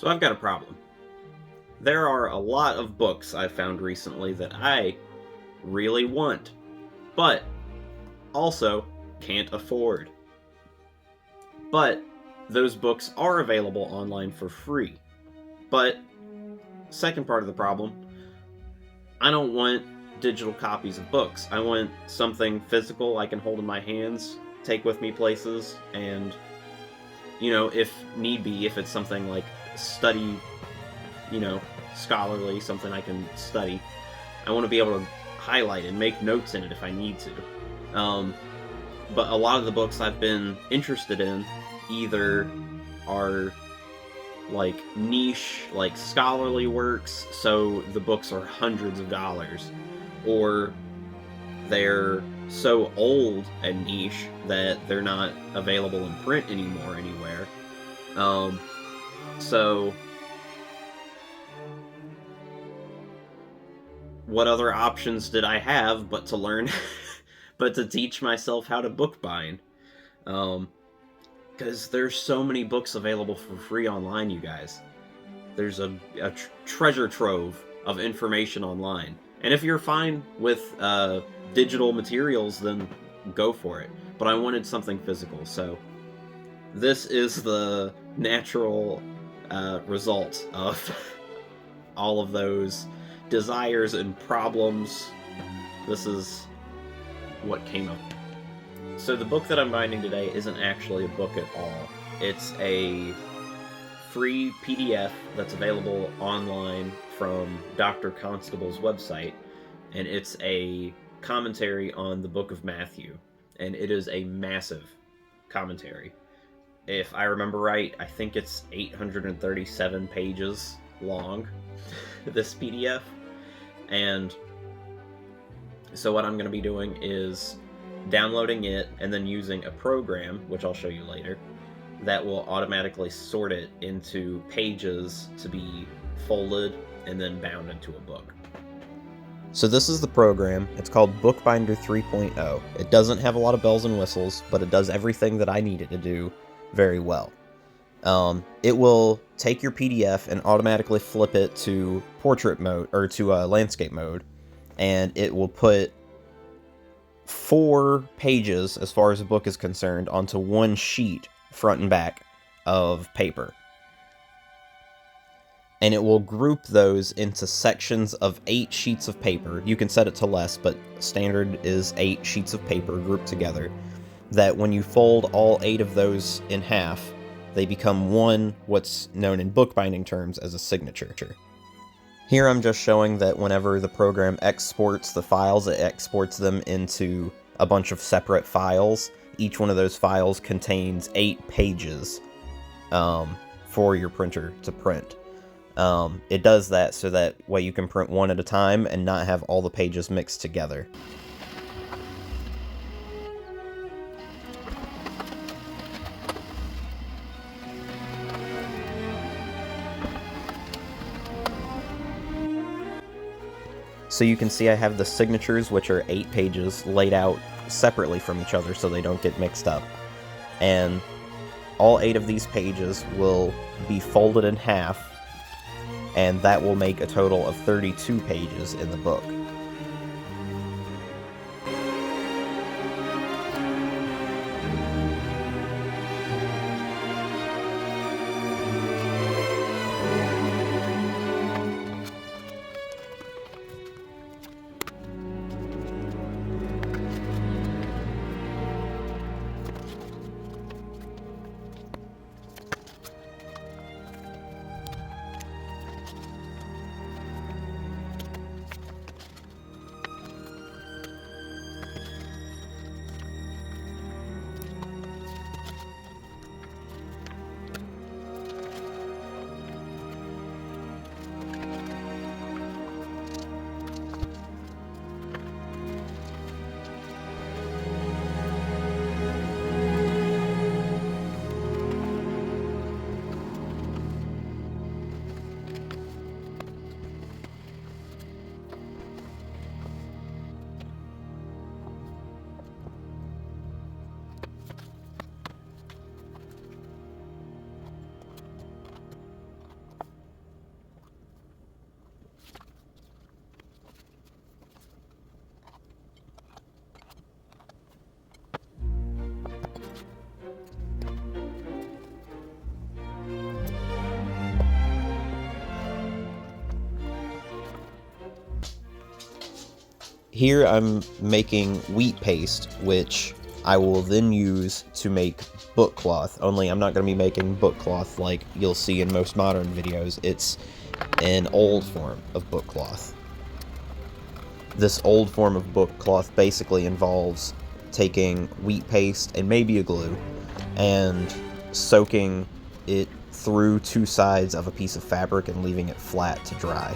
So I've got a problem. There are a lot of books I've found recently that I really want, but also can't afford. But those books are available online for free. But, second part of the problem, I don't want digital copies of books. I want something physical I can hold in my hands, take with me places, and, if need be, if it's something like study, scholarly, something I can study, I want to be able to highlight and make notes in it if I need to. But a lot of the books I've been interested in either are like niche, like scholarly works, so the books are hundreds of dollars, or they're so old and niche that they're not available in print anymore anywhere. So what other options did I have but to learn, but to teach myself how to bookbind? Because there's so many books available for free online, you guys. There's a treasure trove of information online. And if you're fine with digital materials, then go for it. But I wanted something physical, so this is the natural result of all of those desires and problems. This is what came up. So the book that I'm binding today isn't actually a book at all. It's a free PDF that's available online from Dr. Constable's website, and it's a commentary on the book of Matthew, and it is a massive commentary. If I remember right, I think it's 837 pages long, this PDF, and so what I'm going to be doing is downloading it and then using a program, which I'll show you later, that will automatically sort it into pages to be folded and then bound into a book. So this is the program. It's called Bookbinder 3.0. It doesn't have a lot of bells and whistles, but it does everything that I need it to do very well. It will take your PDF and automatically flip it to portrait mode, or to landscape mode, and it will put 4 pages, as far as the book is concerned, onto one sheet, front and back, of paper. And it will group those into sections of 8 sheets of paper. You can set it to less, but standard is 8 sheets of paper grouped together, that when you fold all 8 of those in half, they become one, what's known in bookbinding terms as a signature. Here I'm just showing that whenever the program exports the files, it exports them into a bunch of separate files. Each one of those files contains 8 pages for your printer to print. It does that so that way you can print one at a time and not have all the pages mixed together. So you can see I have the signatures, which are 8 pages, laid out separately from each other so they don't get mixed up. And all 8 of these pages will be folded in half, and that will make a total of 32 pages in the book. Here I'm making wheat paste, which I will then use to make book cloth, only I'm not going to be making book cloth like you'll see in most modern videos. It's an old form of book cloth. This old form of book cloth basically involves taking wheat paste and maybe a glue and soaking it through two sides of a piece of fabric and leaving it flat to dry.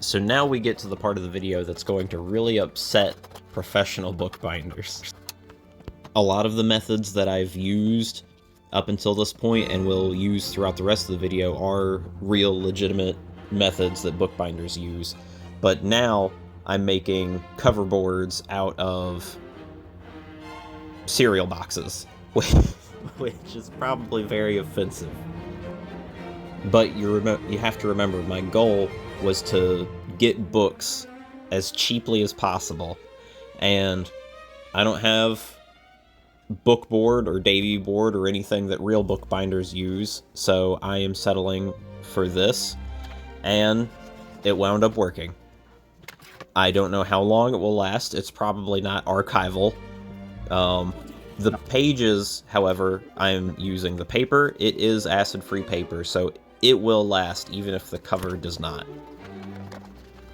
So now we get to the part of the video that's going to really upset professional bookbinders. A lot of the methods that I've used up until this point and will use throughout the rest of the video are real legitimate methods that bookbinders use. But now I'm making coverboards out of cereal boxes, which is probably very offensive. But you have to remember, my goal was to get books as cheaply as possible, and I don't have bookboard or davy board or anything that real bookbinders use, so I am settling for this, and it wound up working. I don't know how long it will last. It's probably not archival. The pages, however, I'm using the paper. It is acid-free paper, so it will last even if the cover does not.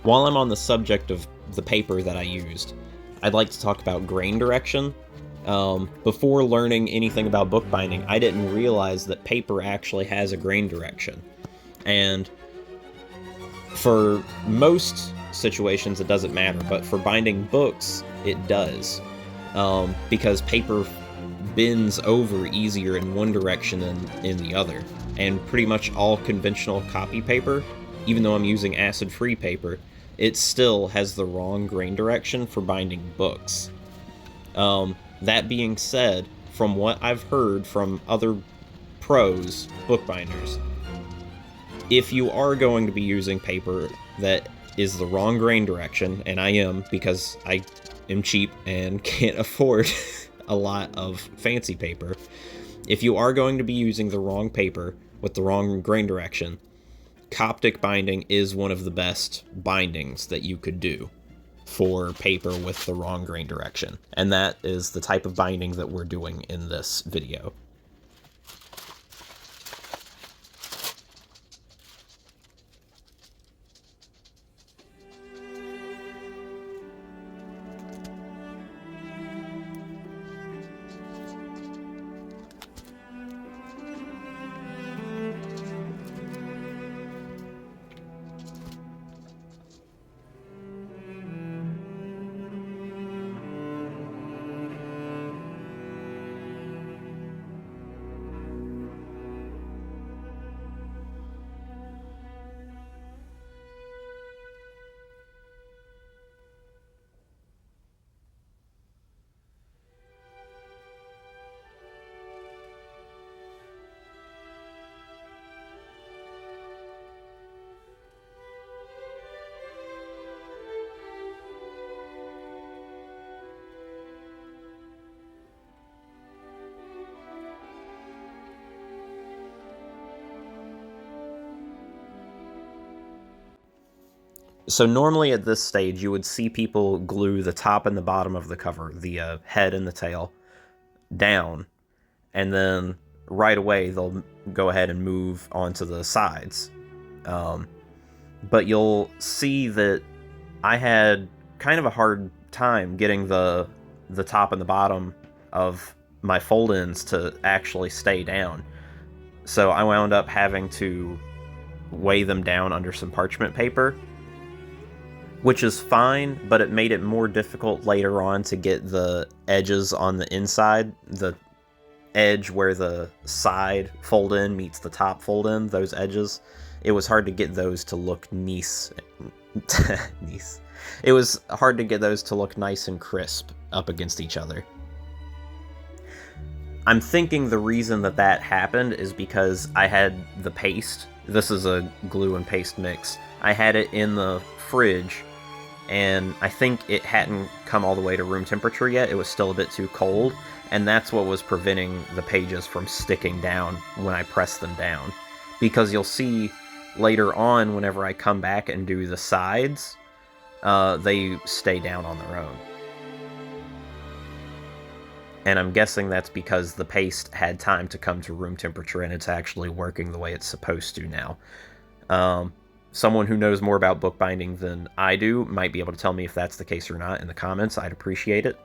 While I'm on the subject of the paper that I used, I'd like to talk about grain direction. Before learning anything about bookbinding, I didn't realize that paper actually has a grain direction. And for most situations it doesn't matter, but for binding books, it does. Because paper bends over easier in one direction than in the other. And pretty much all conventional copy paper, even though I'm using acid-free paper, it still has the wrong grain direction for binding books. That being said, from what I've heard from other pros, bookbinders, if you are going to be using paper that is the wrong grain direction, and I am, because I am cheap and can't afford a lot of fancy paper. If you are going to be using the wrong paper with the wrong grain direction, Coptic Binding is one of the best bindings that you could do for paper with the wrong grain direction. And that is the type of binding that we're doing in this video. So normally at this stage, you would see people glue the top and the bottom of the cover, the head and the tail, down, and then right away they'll go ahead and move onto the sides. But you'll see that I had kind of a hard time getting the top and the bottom of my fold-ins to actually stay down. So I wound up having to weigh them down under some parchment paper, which is fine, but it made it more difficult later on to get the edges on the inside, the edge where the side fold-in meets the top fold-in, those edges. It was hard to get those to look nice. It was hard to get those to look nice and crisp up against each other. I'm thinking the reason that happened is because I had the paste. This is a glue and paste mix. I had it in the fridge, and I think it hadn't come all the way to room temperature yet. It was still a bit too cold, and that's what was preventing the pages from sticking down when I pressed them down. Because you'll see later on, whenever I come back and do the sides, they stay down on their own. And I'm guessing that's because the paste had time to come to room temperature and it's actually working the way it's supposed to now. Someone who knows more about bookbinding than I do might be able to tell me if that's the case or not in the comments. I'd appreciate it.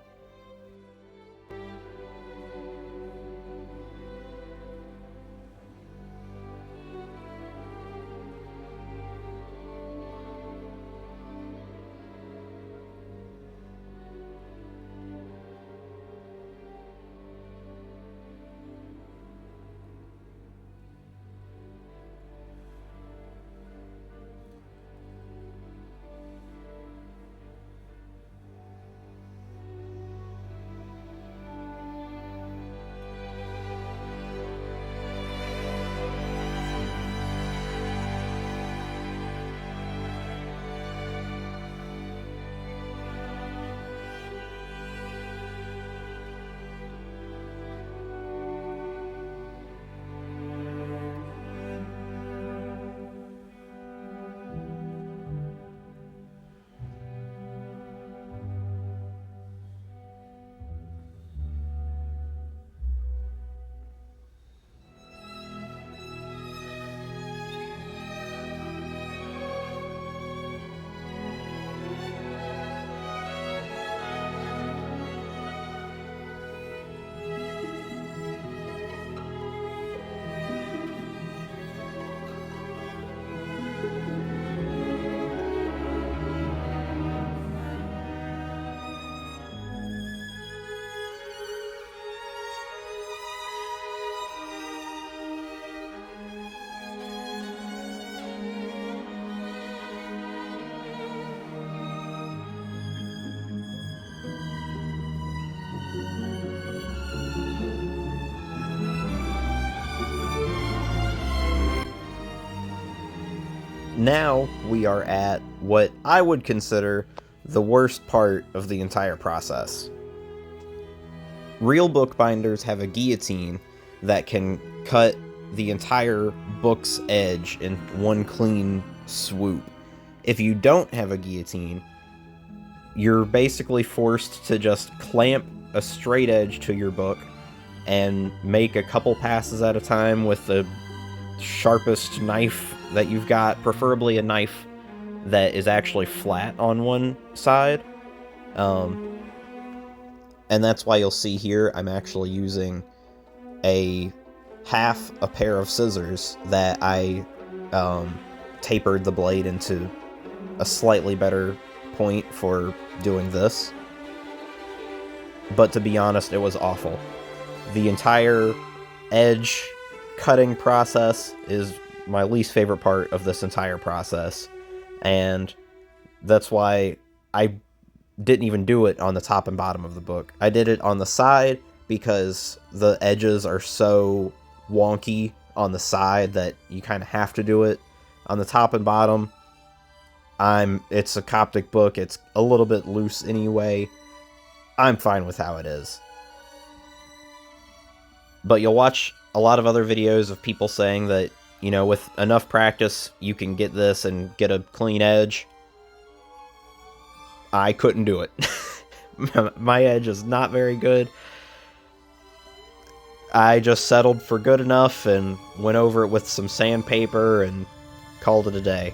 Now we are at what I would consider the worst part of the entire process. Real bookbinders have a guillotine that can cut the entire book's edge in one clean swoop. If you don't have a guillotine, you're basically forced to just clamp a straight edge to your book and make a couple passes at a time with the sharpest knife that you've got, preferably a knife that is actually flat on one side. And that's why you'll see here I'm actually using half a pair of scissors that I tapered the blade into a slightly better point for doing this. But to be honest, it was awful. The entire edge cutting process is my least favorite part of this entire process, and that's why I didn't even do it on the top and bottom of the book. I did it on the side because the edges are so wonky on the side that you kind of have to do it. On the top and bottom, it's a Coptic book, it's a little bit loose anyway. I'm fine with how it is. But you'll watch a lot of other videos of people saying that, you know, with enough practice, you can get this and get a clean edge. I couldn't do it. My edge is not very good. I just settled for good enough and went over it with some sandpaper and called it a day.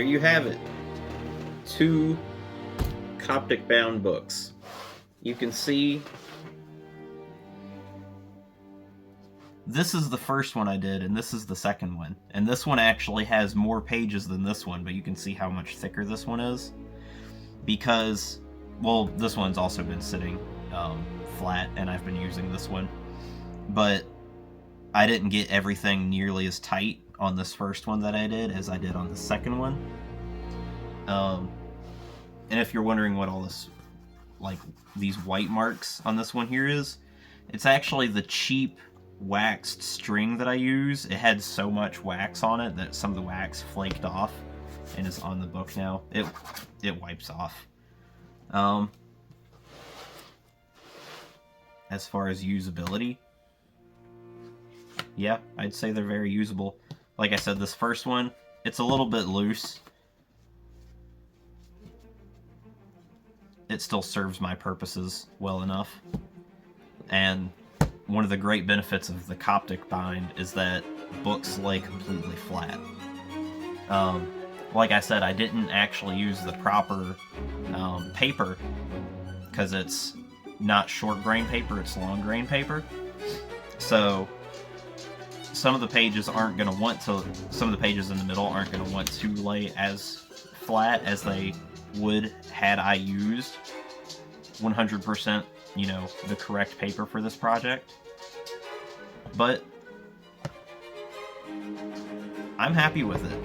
there you have it. 2 Coptic bound books. You can see this is the first one I did, and this is the second one. And this one actually has more pages than this one, but you can see how much thicker this one is. Because, well, this one's also been sitting flat, and I've been using this one. But I didn't get everything nearly as tight on this first one that I did as I did on the second one. And if you're wondering what all this, like, these white marks on this one here is, it's actually the cheap waxed string that I use. It had so much wax on it that some of the wax flaked off and is on the book now. It wipes off. As far as usability, yeah, I'd say they're very usable. Like I said, this first one, it's a little bit loose. It still serves my purposes well enough. And one of the great benefits of the Coptic bind is that books lay completely flat. Like I said, I didn't actually use the proper paper because it's not short grain paper, it's long grain paper. So some of the pages aren't going to want to, some of the pages in the middle aren't going to want to lay as flat as they would had I used 100%, you know, the correct paper for this project. But I'm happy with it.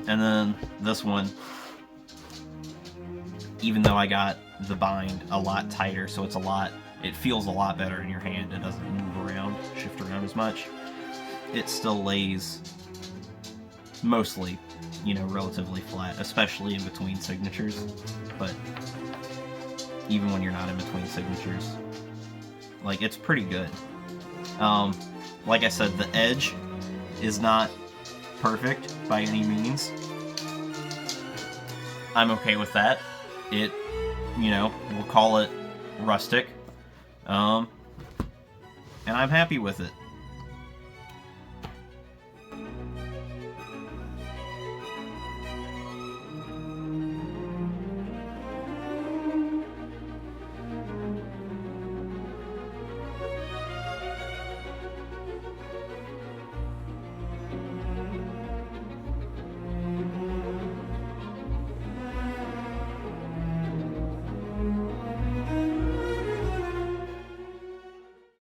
And then this one, even though I got the bind a lot tighter, so it's a lot, it feels a lot better in your hand. It doesn't move around, shift around as much. It still lays mostly, you know, relatively flat, especially in between signatures. But even when you're not in between signatures, like, it's pretty good. Like I said, the edge is not perfect by any means. I'm okay with that. It, you know, we'll call it rustic. And I'm happy with it.